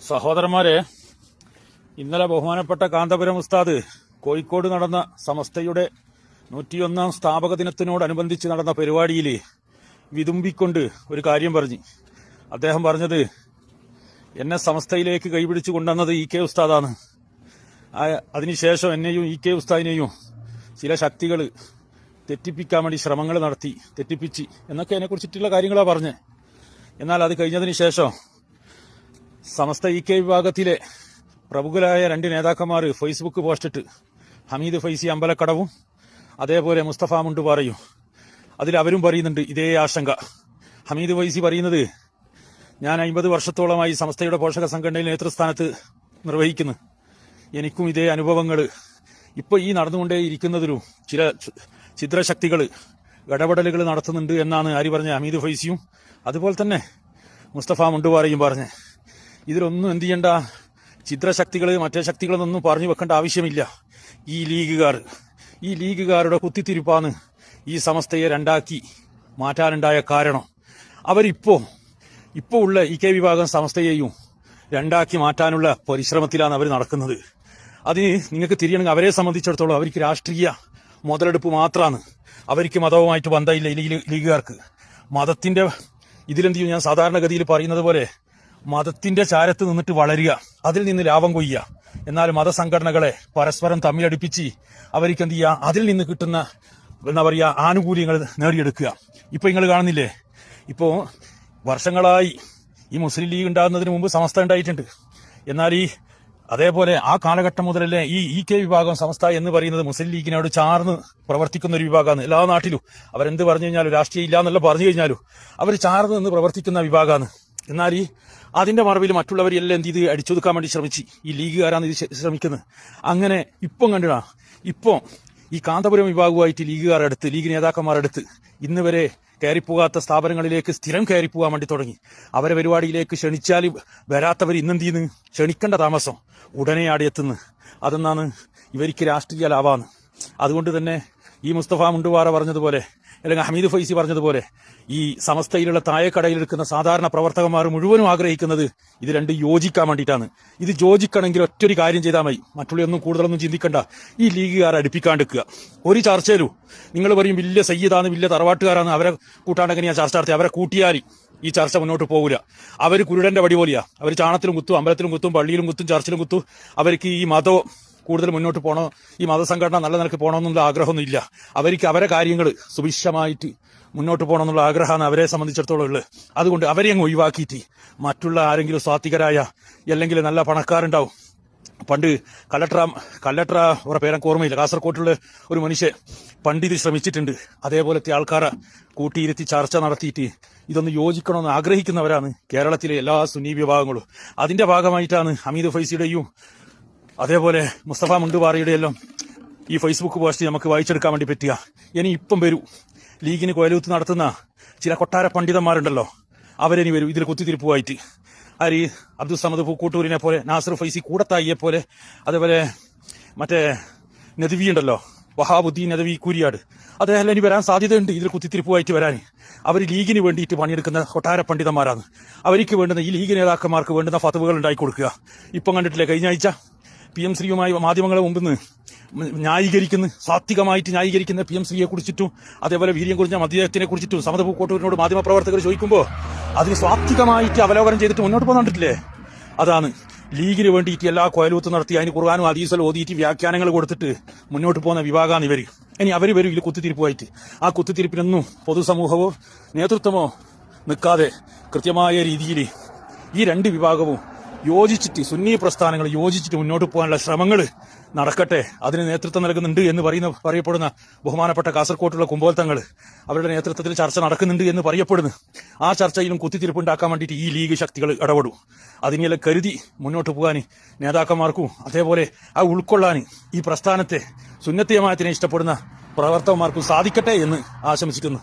സഹോദരന്മാരെ, ഇന്നലെ ബഹുമാനപ്പെട്ട കാന്തപുരം ഉസ്താദ് കോഴിക്കോട് നടന്ന സമസ്തയുടെ 101ാം സ്ഥാപക ദിനത്തിനോടനുബന്ധിച്ച് നടന്ന പരിപാടിയിൽ വിതുമ്പിക്കൊണ്ട് ഒരു കാര്യം പറഞ്ഞു. അദ്ദേഹം പറഞ്ഞത്, എന്നെ സമസ്തയിലേക്ക് കൈപിടിച്ചു കൊണ്ടുവന്നത് ഇ കെ ഉസ്താദാണ്. അതിനുശേഷം എന്നെയും ഇ കെ ഉസ്താദിനെയും ചില ശക്തികൾ തെറ്റിപ്പിക്കാൻ വേണ്ടി ശ്രമങ്ങൾ നടത്തി, തെറ്റിപ്പിച്ച് എന്നൊക്കെ അതിനെക്കുറിച്ചിട്ടുള്ള കാര്യങ്ങളാണ് പറഞ്ഞത്. എന്നാൽ അത് കഴിഞ്ഞതിന് ശേഷം സമസ്ത ഇ കെ വിഭാഗത്തിലെ പ്രമുഖരായ 2 നേതാക്കന്മാർ ഫേസ്ബുക്ക് പോസ്റ്റിട്ട്, ഹമീദ് ഫൈസി അമ്പലക്കടവും അതേപോലെ മുസ്തഫ മുണ്ടുപാറയും. അതിൽ അവരും പറയുന്നുണ്ട് ഇതേ ആശങ്ക. ഹമീദ് ഫൈസി പറയുന്നത്, ഞാൻ 50 വർഷത്തോളമായി സമസ്തയുടെ പോഷക സംഘടനയിൽ നേതൃസ്ഥാനത്ത് നിർവഹിക്കുന്നു. എനിക്കും ഇതേ അനുഭവങ്ങൾ ഇപ്പോൾ ഈ നടന്നുകൊണ്ടേയിരിക്കുന്നതിലും ചില ഛിദ്രശക്തികൾ ഇടപെടലുകൾ നടത്തുന്നുണ്ട് എന്നാണ് ആര് പറഞ്ഞ ഹമീദ് ഫൈസിയും അതുപോലെ തന്നെ മുസ്തഫ മുണ്ടുപാറയും പറഞ്ഞ്. ഇതിലൊന്നും എന്ത് ചെയ്യണ്ട, ഛിദ്രശക്തികൾ മറ്റേ ശക്തികളൊന്നും പറഞ്ഞു വെക്കേണ്ട ആവശ്യമില്ല. ഈ ലീഗുകാരുടെ കുത്തിത്തിരിപ്പാണ് ഈ സമസ്തയെ രണ്ടാക്കി മാറ്റാനുണ്ടായ കാരണം. അവരിപ്പോ ഉള്ള ഇ കെ വിഭാഗം സമസ്തയെയും രണ്ടാക്കി മാറ്റാനുള്ള പരിശ്രമത്തിലാണ് അവർ നടക്കുന്നത്. അതിന് നിങ്ങൾക്ക് തിരിയണമെങ്കിൽ അവരെ സംബന്ധിച്ചിടത്തോളം അവർക്ക് രാഷ്ട്രീയ മുതലെടുപ്പ് മാത്രമാണ്. അവർക്ക് മതവുമായിട്ട് ബന്ധമില്ല. ലീഗുകാർക്ക് മതത്തിന്റെ ഇതിലെന്ത് ചെയ്യും, ഞാൻ സാധാരണഗതിയിൽ പറയുന്നത് പോലെ മതത്തിന്റെ ചാരത്ത് നിന്നിട്ട് വളരുക, അതിൽ നിന്ന് ലാഭം കൊയ്യുക. എന്നാൽ മതസംഘടനകളെ പരസ്പരം തമ്മിലടിപ്പിച്ച് അവർക്ക് എന്ത് ചെയ്യുക, അതിൽ നിന്ന് കിട്ടുന്ന എന്താ പറയുക ആനുകൂല്യങ്ങൾ നേടിയെടുക്കുക. ഇപ്പൊ നിങ്ങൾ കാണുന്നില്ലേ, ഇപ്പോ വർഷങ്ങളായി ഈ മുസ്ലിം ലീഗ് ഉണ്ടാകുന്നതിന് മുമ്പ് സമസ്ത ഉണ്ടായിട്ടുണ്ട്. എന്നാൽ അതേപോലെ ആ കാലഘട്ടം മുതലല്ലേ ഈ ഇ കെ വിഭാഗം സമസ്ത എന്ന് പറയുന്നത് മുസ്ലിം ലീഗിനോട് ചാർന്ന് പ്രവർത്തിക്കുന്ന ഒരു വിഭാഗമാണ്. എല്ലാ നാട്ടിലും അവരെന്ത് പറഞ്ഞു കഴിഞ്ഞാലും, രാഷ്ട്രീയം ഇല്ല എന്നുള്ള പറഞ്ഞു കഴിഞ്ഞാലും അവർ ചാർന്ന് നിന്ന് പ്രവർത്തിക്കുന്ന വിഭാഗമാണ്. എന്നാൽ അതിന്റെ മറവിൽ മറ്റുള്ളവരെല്ലാം എന്ത് ചെയ്ത് അടിച്ചൊതുക്കാൻ വേണ്ടി ശ്രമിച്ച് ഈ ലീഗുകാരാണ് ഇത് ശ്രമിക്കുന്നത്. അങ്ങനെ ഇപ്പം കണ്ടിടാ, ഇപ്പം ഈ കാന്തപുരം വിഭാഗവുമായിട്ട് ലീഗ് നേതാക്കന്മാരെടുത്ത് ഇന്ന് വരെ കയറിപ്പോകാത്ത സ്ഥാപനങ്ങളിലേക്ക് സ്ഥിരം കയറിപ്പോകാൻ വേണ്ടി തുടങ്ങി. അവരെ പരിപാടിയിലേക്ക് ക്ഷണിച്ചാൽ വരാത്തവർ ഇന്നെന്ത് ചെയ്യുന്നു, ക്ഷണിക്കേണ്ട താമസം ഉടനെ ആടെത്തുന്നു. അതെന്നാണ് ഇവർക്ക് രാഷ്ട്രീയ ലാഭമാണ്. അതുകൊണ്ട് തന്നെ ഈ മുസ്തഫ മുണ്ടുപാറ പറഞ്ഞതുപോലെ, അല്ലെങ്കിൽ ഹമീദ് ഫൈസി പറഞ്ഞതുപോലെ, ഈ സമസ്തയിലുള്ള താഴെക്കടയിലെടുക്കുന്ന സാധാരണ പ്രവർത്തകന്മാർ മുഴുവനും ആഗ്രഹിക്കുന്നത് ഇത് രണ്ടും യോജിക്കാൻ വേണ്ടിയിട്ടാണ്. ഇത് യോജിക്കണമെങ്കിൽ ഒറ്റൊരു കാര്യം ചെയ്താൽ മതി, മറ്റുള്ളൊന്നും കൂടുതലൊന്നും ചിന്തിക്കണ്ട. ഈ ലീഗുകാരെ അടുപ്പിക്കാണ്ടിരിക്കുക. ഒരു ചർച്ചയിലും നിങ്ങൾ പറയും വലിയ സയ്യിദാണ്, വലിയ തറവാട്ടുകാരാണ്, അവരെ കൂട്ടാണ്ടെങ്ങനെയാ ചർച്ച നടത്തി. അവരെ കൂട്ടിയാൽ ഈ ചർച്ച മുന്നോട്ട് പോകില്ല. അവർ കുരുടന്റെ വടി പോലെയാ. അവർ ചാണത്തിലും കുത്തും, അമ്പലത്തിലും കുത്തും, പള്ളിയിലും കുത്തും, ചർച്ചിലും കുത്തും. അവർക്ക് ഈ മതം കൂടുതൽ മുന്നോട്ട് പോകണോ, ഈ മതസംഘടന നല്ല നിലക്ക് പോകണമെന്നുള്ള ആഗ്രഹമൊന്നും ഇല്ല. അവർക്ക് അവരെ കാര്യങ്ങൾ സുഭിക്ഷമായിട്ട് മുന്നോട്ട് പോകണമെന്നുള്ള ആഗ്രഹമാണ് അവരെ സംബന്ധിച്ചിടത്തോളം ഉള്ളത്. അതുകൊണ്ട് അവരെ അങ്ങ് ഒഴിവാക്കിയിട്ട് മറ്റുള്ള ആരെങ്കിലും സ്വാത്വികരായ അല്ലെങ്കിൽ നല്ല പണക്കാരുണ്ടാവും. പണ്ട് കല്ലട്ര അവരുടെ പേരൊക്കെ ഓർമ്മയില്ല, കാസർകോട്ടുള്ള ഒരു മനുഷ്യൻ പണ്ട് ഇത് ശ്രമിച്ചിട്ടുണ്ട്. അതേപോലത്തെ ആൾക്കാരെ കൂട്ടിയിരുത്തി ചർച്ച നടത്തിയിട്ട് ഇതൊന്ന് യോജിക്കണമെന്ന് ആഗ്രഹിക്കുന്നവരാണ് കേരളത്തിലെ എല്ലാ സുന്നി വിഭാഗങ്ങളും. അതിന്റെ ഭാഗമായിട്ടാണ് ഹമീദ് ഫൈസിയുടെയും അതേപോലെ മുസ്തഫ മുണ്ടുപാറയുടെ എല്ലാം ഈ ഫേസ്ബുക്ക് പോസ്റ്റ് നമുക്ക് വായിച്ചെടുക്കാൻ വേണ്ടി പറ്റുക. ഇനി ഇപ്പം വരൂ, ലീഗിന് കൊയലൂത്ത് നടത്തുന്ന ചില കൊട്ടാര പണ്ഡിതന്മാരുണ്ടല്ലോ, അവരിനി വരും ഇതിൽ കുത്തിത്തിരിപ്പുമായിട്ട്. ആര്, അബ്ദുൽ സമദ് പൂക്കൂട്ടൂരിനെ പോലെ, നാസർ ഫൈസി കൂടത്തായിയെ പോലെ, അതേപോലെ മറ്റേ നദവി ഉണ്ടല്ലോ, വഹാബുദ്ദീൻ നദവി കൂരിയാട്, അദ്ദേഹം ഇനി വരാൻ സാധ്യതയുണ്ട് ഇതിൽ കുത്തിത്തിരിപ്പുമായിട്ട് വരാൻ. അവർ ലീഗിന് വേണ്ടിയിട്ട് പണിയെടുക്കുന്ന കൊട്ടാര പണ്ഡിതന്മാരാണ്. അവർക്ക് വേണ്ടുന്ന ഈ ലീഗ് നേതാക്കന്മാർക്ക് വേണ്ടുന്ന ഫത്വകൾ ഉണ്ടാക്കി കൊടുക്കുക. ഇപ്പം കണ്ടിട്ടില്ലേ, കഴിഞ്ഞ ആഴ്ച PM ശ്രീയുമായി മാധ്യമങ്ങളെ മുമ്പിന്ന് ന്യായീകരിക്കുന്നു, സാത്വികമായിട്ട് ന്യായീകരിക്കുന്ന PM ശ്രീയെ കുറിച്ചിട്ടും അതേപോലെ വീര്യം കുറിഞ്ഞ മദ്യത്തിനെ കുറിച്ചിട്ടും സമദ പൂക്കോട്ടൂരിനോട് മാധ്യമപ്രവർത്തകർ ചോദിക്കുമ്പോൾ അതിന് സാത്വികമായിട്ട് അവലോകനം ചെയ്തിട്ട് മുന്നോട്ട് പോകുന്നുണ്ടില്ലേ. അതാണ് ലീഗിന് വേണ്ടിയിട്ട് എല്ലാ കൊയലൂത്ത് നടത്തി അതിന് ഖുർആനും ഹദീസും ഓതിയിട്ട് വ്യാഖ്യാനങ്ങൾ കൊടുത്തിട്ട് മുന്നോട്ട് പോകുന്ന വിഭാഗമാണ് ഇവർ. ഇനി അവർ വരും ഇതിൽ കുത്തിത്തിരിപ്പുമായിട്ട്. ആ കുത്തിത്തിരിപ്പിനൊന്നും പൊതുസമൂഹമോ നേതൃത്വമോ നിൽക്കാതെ കൃത്യമായ രീതിയിൽ ഈ 2 വിഭാഗവും യോജിച്ചിട്ട്, സുന്നി പ്രസ്ഥാനങ്ങൾ യോജിച്ചിട്ട് മുന്നോട്ട് പോകാനുള്ള ശ്രമങ്ങൾ നടക്കട്ടെ. അതിന് നേതൃത്വം നൽകുന്നുണ്ട് എന്ന് പറയപ്പെടുന്ന ബഹുമാനപ്പെട്ട കാസർകോട്ടുള്ള കുമ്പോൽത്തങ്ങൾ, അവരുടെ നേതൃത്വത്തിൽ ചർച്ച നടക്കുന്നുണ്ട് എന്ന് പറയപ്പെടുന്നു. ആ ചർച്ചയിലും കുത്തിത്തിരിപ്പുണ്ടാക്കാൻ വേണ്ടിയിട്ട് ഈ ലീഗ് ശക്തികൾ ഇടപെടും. അതിനെല്ലാം കരുതി മുന്നോട്ട് പോകാൻ നേതാക്കന്മാർക്കും അതേപോലെ ആ ഉൾക്കൊള്ളാൻ ഈ പ്രസ്ഥാനത്തെ സുന്നത്തിയമായത്തിനെ ഇഷ്ടപ്പെടുന്ന പ്രവർത്തകന്മാർക്കും സാധിക്കട്ടെ എന്ന് ആശംസിക്കുന്നു.